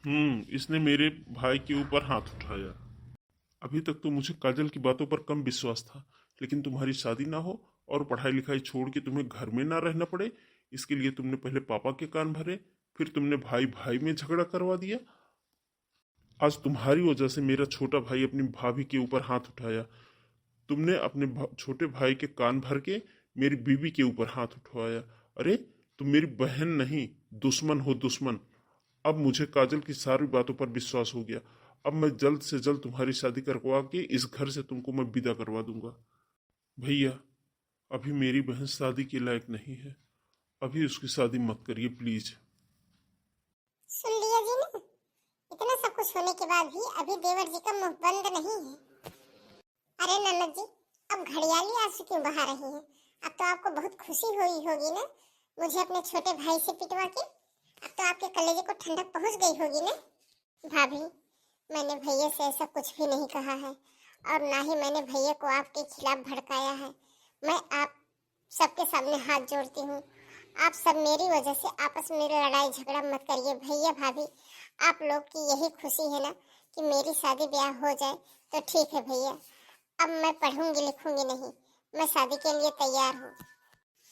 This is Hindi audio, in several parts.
इसने मेरे भाई के ऊपर हाथ उठाया। अभी तक तो मुझे काजल की बातों पर कम विश्वास था, लेकिन तुम्हारी शादी ना हो और पढ़ाई लिखाई छोड़ के तुम्हें घर में ना रहना पड़े, इसके लिए तुमने पहले पापा के कान भरे, फिर तुमने भाई भाई में झगड़ा करवा दिया। आज तुम्हारी वजह से मेरा छोटा भाई अपनी भाभी के ऊपर हाथ उठाया। तुमने अपने छोटे भाई के कान भर के मेरी बीवी के ऊपर हाथ उठवाया। अरे, तुम मेरी बहन नहीं, दुश्मन हो, दुश्मन। अब मुझे काजल की सारी बातों पर विश्वास हो गया। अब मैं जल्द से जल्द तुम्हारी शादी करवा के इस घर से तुमको मैं विदा करवा दूंगा। भैया, अभी मेरी बहन शादी के लायक नहीं है, अभी उसकी शादी मत करिए प्लीज। सुन लिया जी ने। इतना सब कुछ होने के बाद भी अभी देवर जी का मुंह बंद नहीं है। अरे ननद जी, अब घड़ियाली आंसू क्यों बहा रही हैं? अब तो आपको बहुत खुशी हुई होगी ना, मुझे अपने छोटे भाई से पिटवा के। अब तो आपके कलेजे को ठंडक पहुंच गई होगी ना। भाभी, मैंने भैया से ऐसा कुछ भी नहीं कहा है, और ना ही मैंने भैया को आपके खिलाफ भड़काया है। मैं आप सबके सामने हाथ जोड़ती हूँ, आप सब मेरी वजह से आपस में लड़ाई झगड़ा मत करिए। भैया भाभी, आप लोग की यही खुशी है ना कि मेरी शादी ब्याह हो जाए, तो ठीक है भैया। अब मैं पढ़ूंगी लिखूंगी नहीं, मैं शादी के लिए तैयार हूँ।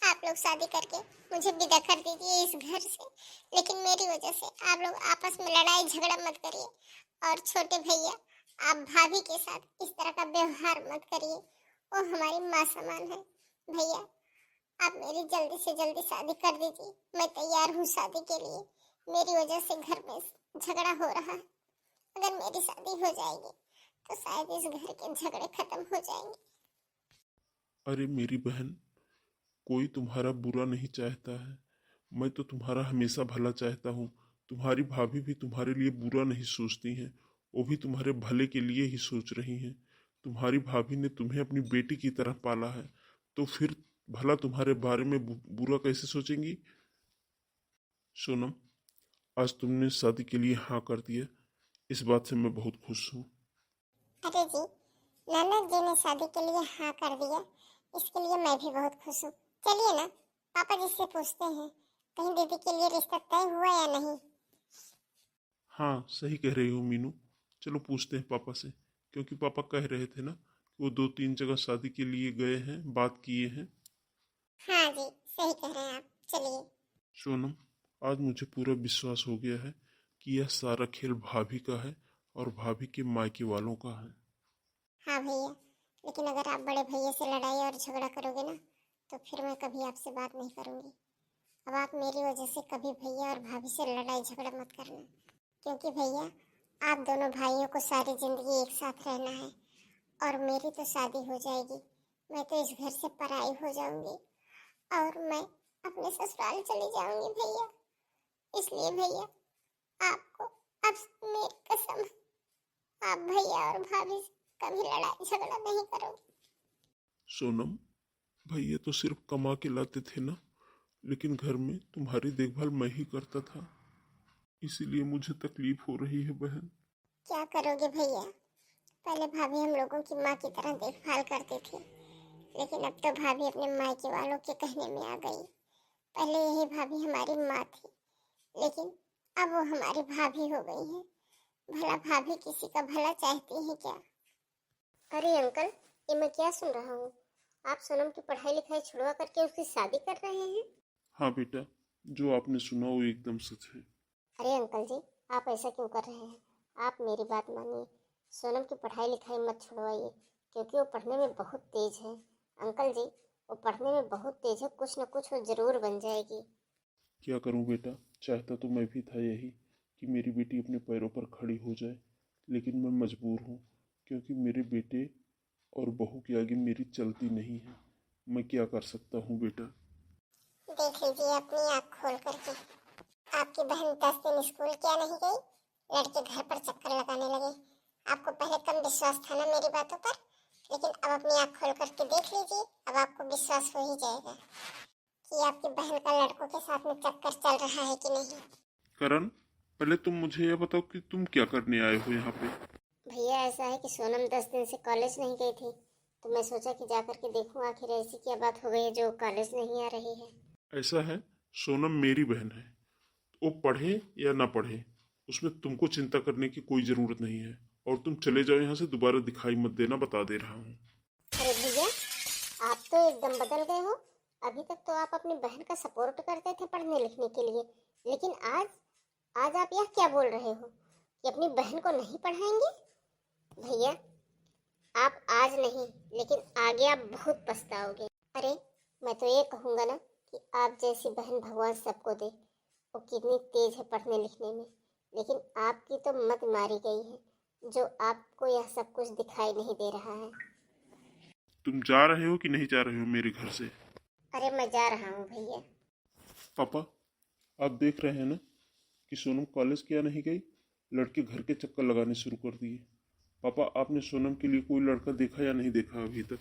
आप लोग शादी करके मुझे विदा कर दीजिए इस घर से, लेकिन मेरी वजह से आप लोग आपस में लड़ाई झगड़ा मत करिए। और छोटे भैया, आप भाभी के साथ इस तरह का व्यवहार मत करिए, वो हमारी माँ समान है। भैया, आप मेरी जल्दी से जल्दी शादी कर दीजिए, मैं तैयार हूँ शादी के लिए। मेरी वजह से घर में झगड़ा हो रहा है, अगर मेरी शादी हो जाएगी तो शायद इस घर के झगड़े खत्म हो जाएंगे। अरे मेरी बहन, कोई तुम्हारा बुरा नहीं चाहता है, मैं तो तुम्हारा हमेशा भला चाहता हूँ। तुम्हारी भाभी भी तुम्हारे लिए बुरा नहीं सोचती हैं, वो भी तुम्हारे भले के लिए ही सोच रही हैं। तुम्हारी भाभी ने तुम्हें अपनी बेटी की तरह पाला है, तो फिर भला तुम्हारे बारे में बुरा कैसे सोचेंगी। सोनम, आज तुमने शादी के लिए हाँ कर दिया, इस बात से मैं बहुत खुश हूँ। अरे जी, ननद जी ने शादी के लिए हाँ कर दिया, इसके लिए मैं भी बहुत खुश हूँ। चलिए ना, पापा जी से पूछते हैं कहीं दीदी के लिए रिश्ता तय हुआ या नहीं। हाँ, सही कह रही हो मीनू। चलो पूछते हैं पापा से, क्योंकि पापा कह रहे थे ना कि वो 2-3 जगह शादी के लिए गए हैं, बात किए हैं। हाँ जी, सही कह रहे हैं आप, चलिए। सोनम, आज मुझे पूरा विश्वास हो गया है कि यह सारा खेल भाभी का है और भाभी के मायके वालों का है। हाँ भैया, लेकिन अगर आप बड़े भैया से लड़ाई और झगड़ा करोगे ना, तो फिर मैं कभी आपसे बात नहीं करूँगी। अब आप मेरी वजह से कभी भैया और भाभी से लड़ाई झगड़ा मत करना, क्योंकि भैया, आप दोनों भाइयों को सारी जिंदगी एक साथ रहना है, और मेरी तो शादी हो जाएगी, मैं तो इस घर से पराई हो जाऊंगी, और मैं अपने ससुराल चली जाऊंगी भैया। इसलिए भैया, आपको अब मेरी कसम, आप भैया और भाभी से कभी लड़ाई झगड़ा नहीं करोगे। सोनम, भैया तो सिर्फ कमा के लाते थे ना, लेकिन घर में तुम्हारी देखभाल मैं ही करता था, इसीलिए मुझे तकलीफ हो रही है बहन। क्या करोगे भैया, पहले भाभी हम लोगों की माँ की तरह देखभाल करती थी, लेकिन अब तो भाभी अपने मायके वालों के कहने में आ गई। पहले यही भाभी हमारी माँ थी, लेकिन अब वो हमारी भाभी हो गई है। भला भाभी किसी का भला चाहती है क्या? अरे अंकल, ये मैं क्या सुन रहा हूँ? आप सोनम की पढ़ाई लिखाई छुड़वा करके उसकी शादी कर रहे हैं? हाँ बेटा, जो आपने सुना वो एकदम सच है। अरे अंकल जी, आप ऐसा क्यों कर रहे हैं? आप मेरी बात मानिए, सोनम की पढ़ाई लिखाई मत छुड़वाइए, क्योंकि वो पढ़ने में बहुत तेज है। अंकल जी, वो पढ़ने में बहुत तेज है, कुछ न कुछ वो जरूर बन जाएगी। क्या करूं बेटा, चाहता तो मैं भी था यही कि मेरी बेटी अपने पैरों पर खड़ी हो जाए, लेकिन मैं मजबूर हूँ, क्योंकि मेरे बेटे और बहू के आगे मेरी चलती नहीं है। मैं क्या कर सकता हूँ बेटा। देख लीजिए अपनी आँख खोल करके, आपकी बहन 10 दिन स्कूल क्या नहीं गई, लड़के घर पर चक्कर लगाने लगे। आपको पहले कम विश्वास था ना मेरी बातों पर, लेकिन अब अपनी आँख खोल करके देख लीजिए, अब आपको विश्वास हो ही जाएगा कि आपकी बहन का लड़कों के साथ में चक्कर चल रहा है कि नहीं। करण, पहले तुम मुझे यह बताओ कि तुम क्या करने आए हो यहाँ पे। भैया, ऐसा है कि सोनम 10 दिन से कॉलेज नहीं गई थी, तो मैं सोचा कि जा करके देखूं आखिर ऐसी क्या बात हो गई है जो कॉलेज नहीं आ रही है। ऐसा है, सोनम मेरी बहन है, वो पढ़े या ना पढ़े, उसमें तुमको चिंता करने की कोई ज़रूरत नहीं है। और तुम चले जाओ यहाँ से, दोबारा दिखाई मत देना, बता दे रहा हूँ। अरे भैया, आप तो एकदम बदल गए हो। अभी तक तो आप अपनी बहन का सपोर्ट करते थे पढ़ने लिखने के लिए, लेकिन आज आज आप यह क्या बोल रहे हो कि अपनी बहन को नहीं पढ़ाएंगे? भैया, आप आज नहीं लेकिन आगे आप बहुत पछताओगे। अरे मैं तो ये कहूँगा ना कि आप जैसी बहन भगवान सबको दे। वो कितनी तेज है पढ़ने लिखने में, लेकिन आपकी तो मत मारी गई है, जो आपको यह सब कुछ दिखाई नहीं दे रहा है। तुम जा रहे हो कि नहीं जा रहे हो मेरे घर से? अरे मैं जा रहा हूँ भैया। पापा, आप देख रहे हैं ना कि सोनम कॉलेज क्या नहीं गई, लड़के घर के चक्कर लगाने शुरू कर दिए। पापा, आपने सोनम के लिए कोई लड़का देखा या नहीं देखा अभी तक?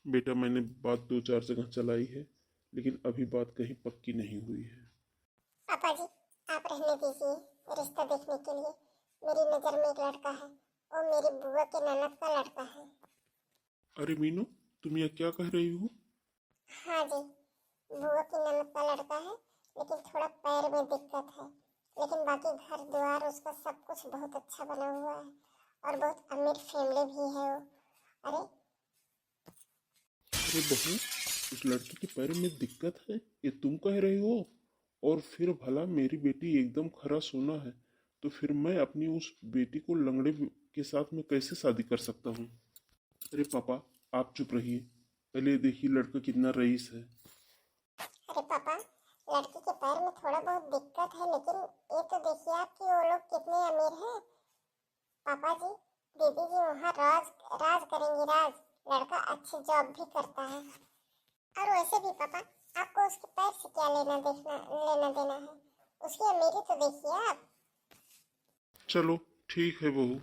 बेटा, मैंने बात 2-4 जगह चलाई है, लेकिन अभी बात कहीं पक्की नहीं हुई है। पापा जी, आप रहने दीजिए रिश्ता देखने के लिए। मेरी नज़र में एक लड़का है, वो मेरी बुआ के ननद का लड़का है। अरे मीनू, तुम यह क्या कह रही हो? हाँ जी, बुआ की ननद का लड़का है, लेकिन थोड़ा पैर में दिक्कत है, लेकिन बाकी घर द्वार उसका सब कुछ बहुत अच्छा बना हुआ है और बहुत अमीर फैमिली भी है वो। अरे अरे बहू, उस लड़की के पैर में दिक्कत है ये तुम कह रही हो? और फिर भला मेरी बेटी एकदम खरा सोना है, तो फिर मैं अपनी उस बेटी को लंगड़े के साथ में कैसे शादी कर सकता हूँ? अरे पापा, आप चुप रहिए। पहले देखिए लड़का कितना रईस है। अरे पापा, लड़की के पैर में थोड़ा बहुत दिक्कत है, लेकिन ये तो देखिए आप कि वो लोग कितने अमीर हैं। पापा जी, दीदी जी वहाँ राज राज करेंगी, राज। लड़का अच्छी जॉब भी करता है। और वैसे भी पापा, आपको उसके पैर से क्या लेना देना है? उसकी अमीरी तो देखिए आप। चलो ठीक है बहू,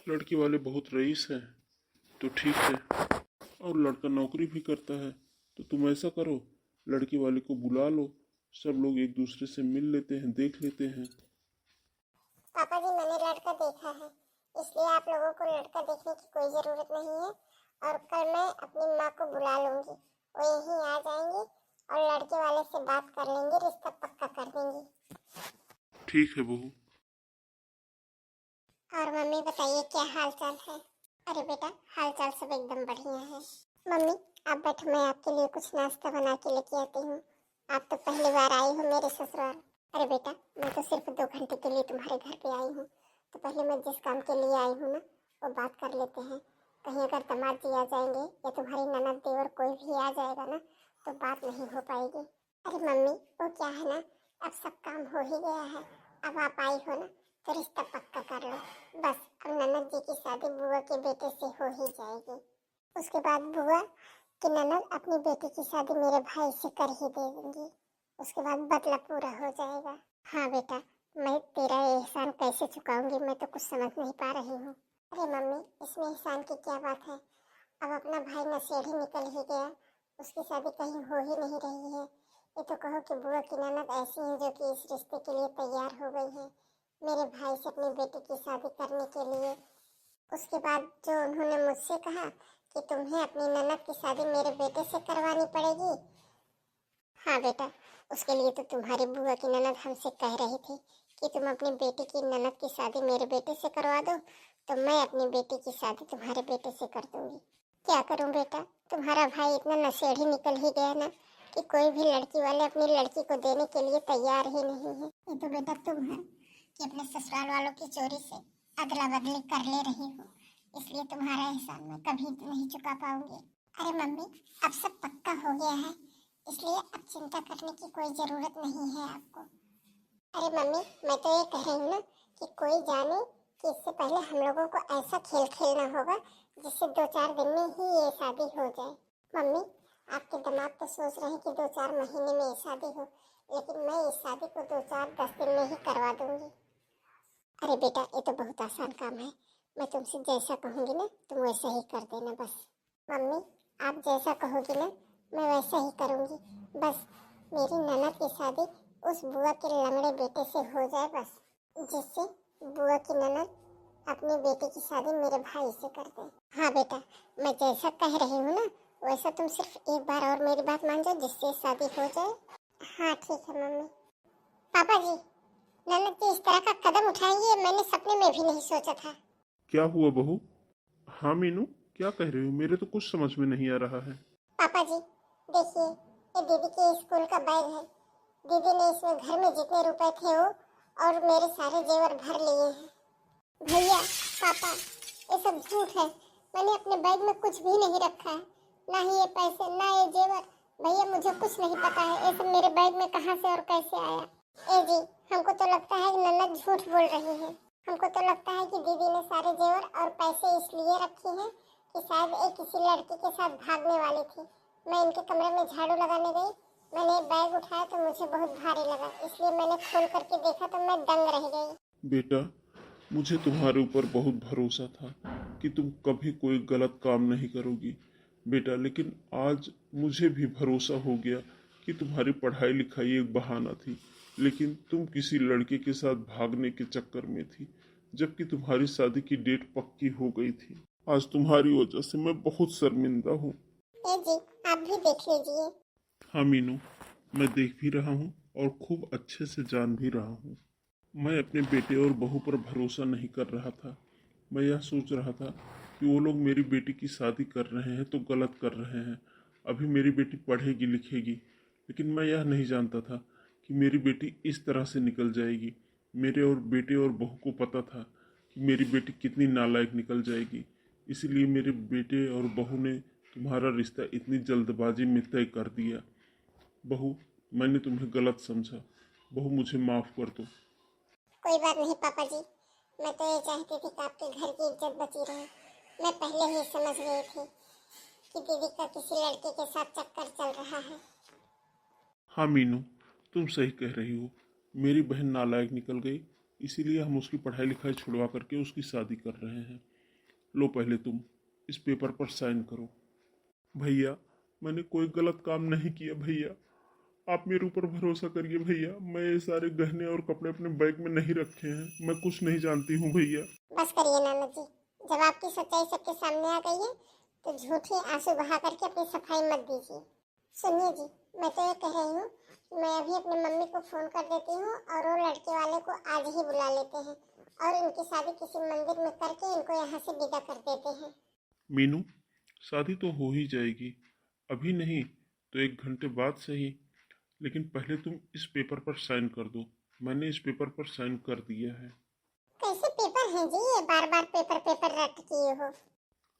लड़की वाले बहुत रईस हैं तो ठीक है, और लड़का नौकरी भी करता है, तो तुम ऐसा करो, लड़की वाले को बुला लो, सब लोग एक दूसरे से मिल लेते हैं, देख लेते हैं। पापा जी, मैंने लड़का देखा है, इसलिए आप लोगों को लड़का देखने की कोई ज़रूरत नहीं है। और कल मैं अपनी माँ को बुला लूँगी, वो यहीं आ जाएंगी और लड़के वाले से बात कर लेंगे, रिश्ता पक्का कर देंगी। ठीक है बहू। और मम्मी बताइए, क्या हाल चाल है? अरे बेटा, हाल चाल सब एकदम बढ़िया है। मम्मी आप बैठो, मैं आपके लिए कुछ नाश्ता बना के लेके आती हूँ। आप तो पहली बार आई हो मेरे ससुराल। अरे बेटा, मैं तो सिर्फ 2 घंटे के लिए तुम्हारे घर पे आई हूँ, तो पहले मैं जिस काम के लिए आई हूँ ना, वो बात कर लेते हैं। कहीं अगर दामाद जी आ जाएंगे या तुम्हारी ननद देवर कोई भी आ जाएगा ना, तो बात नहीं हो पाएगी। अरे मम्मी, वो क्या है ना, अब सब काम हो ही गया है। अब आप आई हो ना, तो रिश्ता पक्का कर लो। बस अब ननद जी की शादी बुआ के बेटे से हो ही जाएगी। उसके बाद बुआ की ननद अपनी बेटी की शादी मेरे भाई से कर ही देंगी। उसके बाद बदला पूरा हो जाएगा। हाँ बेटा, मैं तेरा एहसान कैसे चुकाऊंगी, मैं तो कुछ समझ नहीं पा रही हूँ। अरे मम्मी, इसमें एहसान की क्या बात है? अब अपना भाई नशेड़ी निकल ही गया, उसकी शादी कहीं हो ही नहीं रही है। ये तो कहो कि बुआ की ननद ऐसी हैं जो कि इस रिश्ते के लिए तैयार हो गई है मेरे भाई से अपनी बेटी की शादी करने के लिए। उसके बाद जो उन्होंने मुझसे कहा कि तुम्हें अपनी ननद की शादी मेरे बेटे से करवानी पड़ेगी। हाँ बेटा, उसके लिए तो तुम्हारी बुआ की ननद हमसे कह रही थी कि तुम अपनी बेटी की ननद की शादी मेरे बेटे से करवा दो, तो मैं अपनी बेटी की शादी तुम्हारे बेटे से कर दूंगी। क्या करूं बेटा, तुम्हारा भाई इतना नशेड़ी निकल ही गया ना कि कोई भी लड़की वाले अपनी लड़की को देने के लिए तैयार ही नहीं है। ये तो बेटा तुम है कि अपने ससुराल वालों की चोरी से अदला बदली कर ले रही हो, इसलिए तुम्हारा एहसान मैं कभी नहीं चुका पाऊंगी। अरे मम्मी, अब सब पक्का हो गया है, इसलिए अब चिंता करने की कोई जरूरत नहीं है आपको। अरे मम्मी, मैं तो ये कह रही हूँ ना कि कोई जाने कि इससे पहले हम लोगों को ऐसा खेल खेलना होगा जिससे 2-4 दिन में ही ये शादी हो जाए। मम्मी, आपके दिमाग तो सोच रहे हैं कि 2-4 महीने में ये शादी हो, लेकिन मैं इस शादी को 2-4-10 दिन में ही करवा दूंगी। अरे बेटा, ये तो बहुत आसान काम है, मैं तुमसे जैसा कहूँगी ना तुम वैसा ही कर देना बस। मम्मी, आप जैसा कहोगी ना मैं वैसा ही करूँगी। बस मेरी ननद की शादी उस बुआ के लंगड़े बेटे से हो जाए बस, जिससे बुआ की ननद अपने बेटे की शादी मेरे भाई से कर दे। हाँ बेटा, मैं जैसा कह रही हूँ ना वैसा तुम सिर्फ एक बार और मेरी बात मान जाओ, जिससे शादी हो जाए। हाँ ठीक है मम्मी। पापा जी, ननद जी इस तरह का कदम उठाएंगे मैंने सपने में भी नहीं सोचा था। क्या हुआ बहू? हाँ मीनू, क्या कह रही हो? मेरे तो कुछ समझ में नहीं आ रहा है। पापा जी देखिए, ये दीदी के स्कूल का बैग है। दीदी ने इसमें घर में जितने रुपए थे वो और मेरे सारे जेवर भर लिए हैं। भैया, पापा, ये सब झूठ है। मैंने अपने बैग में कुछ भी नहीं रखा है, ना ही ये पैसे ना ये जेवर। भैया मुझे कुछ नहीं पता है ये सब मेरे बैग में कहाँ से और कैसे आया। ए जी, हमको तो लगता है कि ननद झूठ बोल रही है। हमको तो लगता है कि दीदी ने सारे जेवर और पैसे इसलिए रखे हैं कि शायद एक किसी लड़की के साथ भागने वाली थी। मैं इनके कमरे में झाड़ू लगाने गई, मैंने बैग उठाया तो मुझे बहुत भारी लगा, इसलिए मैंने खोल करके देखा तो मैं दंग रह गई। बेटा, मुझे तुम्हारे ऊपर बहुत भरोसा था कि तुम कभी कोई गलत काम नहीं करोगी बेटा, लेकिन आज मुझे भी भरोसा हो गया कि तुम्हारी पढ़ाई लिखाई एक बहाना थी, लेकिन तुम किसी लड़के के साथ भागने के चक्कर में थी, जबकि तुम्हारी शादी की डेट पक्की हो गई थी। आज तुम्हारी वजह से मैं बहुत शर्मिंदा हूँ। ए जी, आप भी देख लीजिए। हाँ मीनू, मैं देख भी रहा हूँ और खूब अच्छे से जान भी रहा हूँ। मैं अपने बेटे और बहू पर भरोसा नहीं कर रहा था। मैं यह सोच रहा था कि वो लोग मेरी बेटी की शादी कर रहे हैं तो गलत कर रहे हैं। अभी मेरी बेटी पढ़ेगी लिखेगी, लेकिन मैं यह नहीं जानता था कि मेरी बेटी इस तरह से निकल जाएगी। मेरे और बेटे और बहू को पता था कि मेरी बेटी कितनी नालायक निकल जाएगी, इसीलिए मेरे बेटे और बहू ने तुम्हारा रिश्ता इतनी जल्दबाजी में तय कर दिया। बहू, मैंने तुम्हें गलत समझा। बहू, मुझे माफ़ कर दो। कोई बात नहीं पापा जी, मैं तो ये चाहती थी कि आपके घर की इज्जत बची रहे। मैं पहले ही समझ गई थी कि दीदी का किसी लड़के के साथ चक्कर चल रहा है। हाँ मीनू, तुम सही कह रही हो। मेरी बहन नालायक निकल गई, इसीलिए हम उसकी पढ़ाई लिखाई छुड़वा करके उसकी शादी कर रहे हैं। लो, पहले तुम इस पेपर पर साइन करो। भैया, मैंने कोई गलत काम नहीं किया भैया, आप मेरे ऊपर भरोसा करिए भैया। मैं ये सारे गहने और कपड़े अपने बैग में नहीं रखे हैं, मैं कुछ नहीं जानती हूँ भैया। बस करिए नाना जी, जब आपकी सच्चाई सबके सामने आ गई है तो झूठे आंसू बहा करके अपनी सफाई मत दीजिए। सुनिए जी, मैं तो ये कह रही हूँ, मैं अभी अपनी मम्मी को फोन कर देती हूँ और वो लड़के वाले को आज ही बुला लेते हैं और इनकी शादी किसी मंदिर में करके इनको यहाँ से विदा कर देते हैं। मीनू, शादी तो हो ही जाएगी, अभी नहीं तो 1 घंटे बाद सही, लेकिन पहले तुम इस पेपर पर साइन कर दो। मैंने इस पेपर पर साइन कर दिया है। कैसे पेपर हैं जी ये, बार बार पेपर पेपर रट किए हो।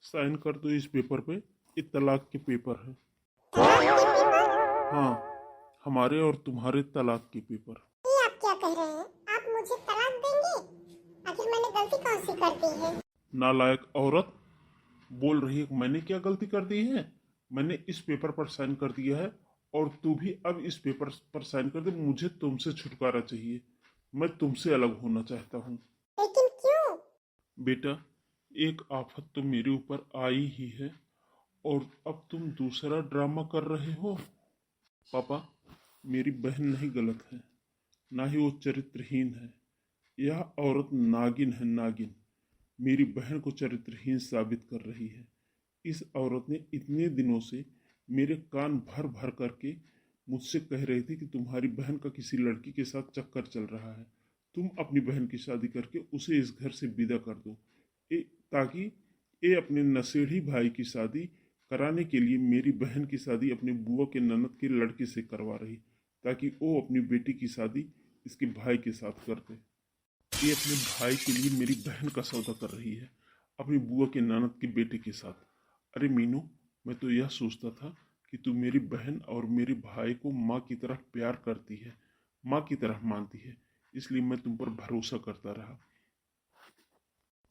साइन कर दो इस पेपर पे, ये तलाक के पेपर है। तलाक के पेपर? हाँ, हमारे और तुम्हारे तलाक के पेपर। ये आप क्या कह रहे हैं? आप मुझे तलाक देंगे? आखिर मैंने गलती कौन सी कर दी है? नालायक औरत, बोल रही है कि मैंने क्या गलती कर दी है? मैंने इस पेपर पर साइन कर दिया है और तू भी अब इस पेपर पर साइन कर दे। मुझे तुमसे छुटकारा चाहिए, मैं तुमसे अलग होना चाहता हूँ। लेकिन क्यों? बेटा, एक आफत तो मेरे ऊपर आई ही है और अब तुम दूसरा ड्रामा कर रहे हो। पापा, मेरी बहन नहीं गलत है, ना ही वो चरित्रहीन है। यह औरत नागिन है, नागिन। मेरी बहन को चरित्रहीन साबित कर रही है। इस औरत ने इतने दिनों से मेरे कान भर भर करके मुझसे कह रही थी कि तुम्हारी बहन का किसी लड़की के साथ चक्कर चल रहा है, तुम अपनी बहन की शादी करके उसे इस घर से विदा कर दो, ताकि ये अपने नशेड़ी भाई की शादी कराने के लिए मेरी बहन की शादी अपने बुआ के ननद के लड़के से करवा रही, ताकि वो अपनी बेटी की शादी इसके भाई के साथ कर दे। ये अपने भाई के लिए मेरी बहन का सौदा कर रही है, अपनी बुआ के ननद के बेटे के साथ। अरे मीनू, मैं तो यह सोचता था कि तू मेरी बहन और मेरे भाई को माँ की तरह प्यार करती है, माँ की तरह मानती है, इसलिए मैं तुम पर भरोसा करता रहा।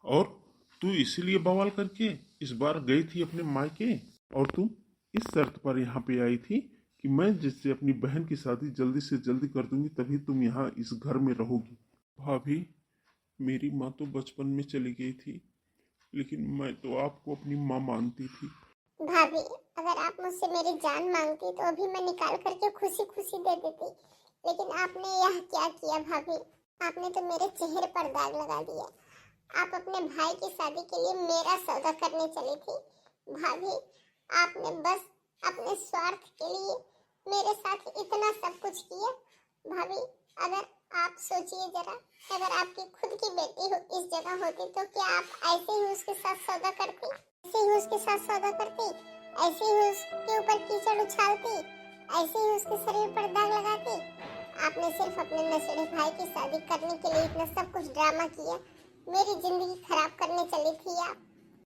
और तू इसीलिए बवाल करके इस बार गई थी अपने मायके, और तू इस शर्त पर यहाँ पे आई थी कि मैं जिससे अपनी बहन की शादी जल्दी से जल्दी कर दूंगी तभी तुम यहाँ इस घर में रहोगी। भाभी, मेरी माँ तो बचपन में चली गई थी, लेकिन मैं तो आपको अपनी माँ मानती थी। भाभी, अगर आप मुझसे मेरी जान मांगती तो अभी मैं निकाल करके खुशी खुशी दे देती, लेकिन आपने यह क्या किया भाभी? आपने तो मेरे चेहरे पर दाग लगा दिया। आप अपने भाई की शादी के लिए मेरा सौदा करने चली थी। भाभी, आपने बस अपने स्वार्थ के लिए मेरे साथ इतना सब कुछ किया। भाभी, अगर आप सोचिए जरा, अगर आपकी खुद की बेटी हो इस जगह होती तो क्या आप ऐसे ही उसके साथ सौदा करती? ऐसे ही उसके साथ सौदा करती? ऐसे ही उसके ऊपर कीचड़ उछालती? ऐसे ही उसके शरीर पर दाग लगाती? आपने सिर्फ अपने नशेड़े भाई की शादी करने के लिए इतना सब कुछ ड्रामा किया, मेरी जिंदगी खराब करने चली थी आप।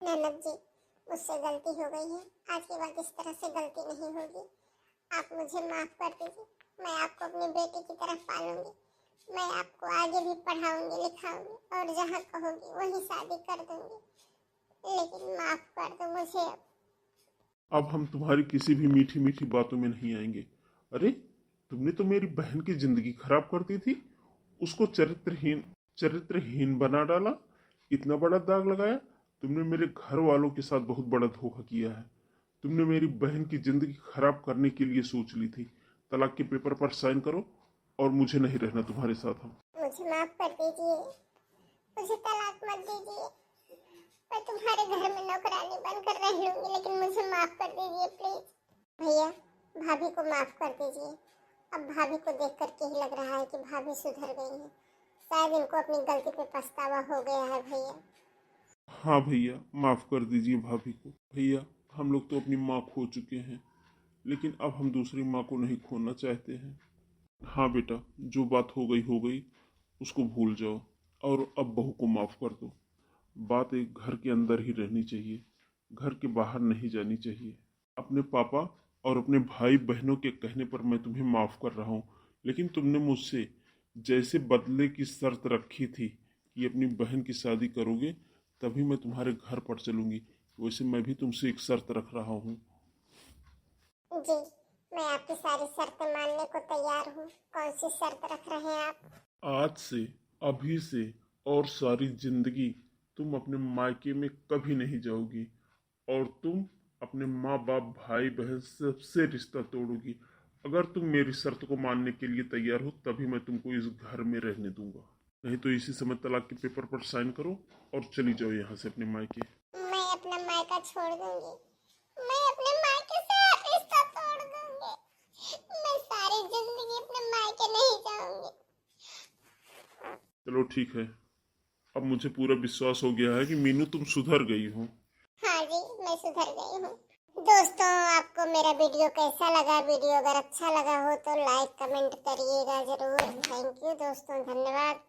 ननद जी, मुझसे गलती हो गई है, आज के बाद इस तरह से गलती नहीं होगी। आप मुझे माफ कर दीजिए, मैं आपको अपनी बेटी की तरह पालूंगी। मैं आपको आगे भी पढ़ाऊंगी लिखाऊंगी और जहाँ कहोगी वहीं शादी कर दूंगी, लेकिन माफ कर दो मुझे। अब हम तुम्हारी किसी भी मीठी मीठी बातों में नहीं आएंगे। अरे, तुमने तो मेरी बहन की जिंदगी खराब कर दी थी, उसको चरित्रहीन बना डाला, इतना बड़ा दाग लगाया। तुमने मेरे घर वालों के साथ बहुत बड़ा धोखा किया है। तुमने मेरी बहन की जिंदगी खराब करने के लिए सोच ली थी। तलाक के पेपर पर साइन करो और मुझे नहीं रहना तुम्हारे साथ। हम मुझे माफ कर दीजिए, मुझे तलाक मत दीजिए। मैं तुम्हारे घर में नौकरानी बनकर रह लूंगी, लेकिन मुझे माफ कर दीजिए प्लीज। भैया, भाभी को माफ कर दीजिए। अब भाभी को देख करके ही लग रहा है कि भाभी सुधर गई है। शायद इनको अपनी गलती पे पछतावा हो गया है भैया। हाँ भैया, माफ कर दीजिए भाभी को। भैया, हम लोग तो अपनी माँ खो चुके हैं, लेकिन अब हम दूसरी माँ को नहीं खोना चाहते हैं। हाँ बेटा, जो बात हो गई, उसको भूल जाओ और अब बहू को माफ कर दो। बात एक घर के अंदर ही रहनी चाहिए, घर के बाहर नहीं जानी चाहिए। अपने पापा और अपने भाई बहनों के कहने पर मैं तुम्हें माफ कर रहा हूँ, लेकिन तुमने मुझसे जैसे बदले की शर्त रखी थी कि अपनी बहन की शादी करोगे तभी मैं तुम्हारे घर पर चलूंगी, वैसे मैं भी तुमसे एक शर्त रख रहा हूँ। जी, मैं आपकी सारी शर्तें मानने को तैयार हूँ। कौन सी शर्त रख रहे हैं आप? आज से, अभी से और सारी जिंदगी तुम अपने मायके में कभी नहीं जाओगी और तुम अपने माँ बाप भाई बहन सबसे रिश्ता तोड़ोगी। अगर तुम मेरी शर्त को मानने के लिए तैयार हो तभी मैं तुमको इस घर में रहने दूंगा, नहीं तो इसी समय तलाक के पेपर पर साइन करो और चली जाओ यहाँ से अपने मायके। मैं अपना मायका छोड़ दूंगी, मैं अपने मायके से रिश्ता तोड़ दूंगी। मैं सारी जिंदगी अपने मायके नहीं जाऊंगी। चलो ठीक है, अब मुझे पूरा विश्वास हो गया है कि मीनू तुम सुधर गई हो। हाँ जी, मैं सुधर गई हूँ। दोस्तों, आपको मेरा वीडियो कैसा लगा? वीडियो अगर अच्छा लगा हो तो लाइक कमेंट करिएगा जरूर। थैंक यू दोस्तों, धन्यवाद।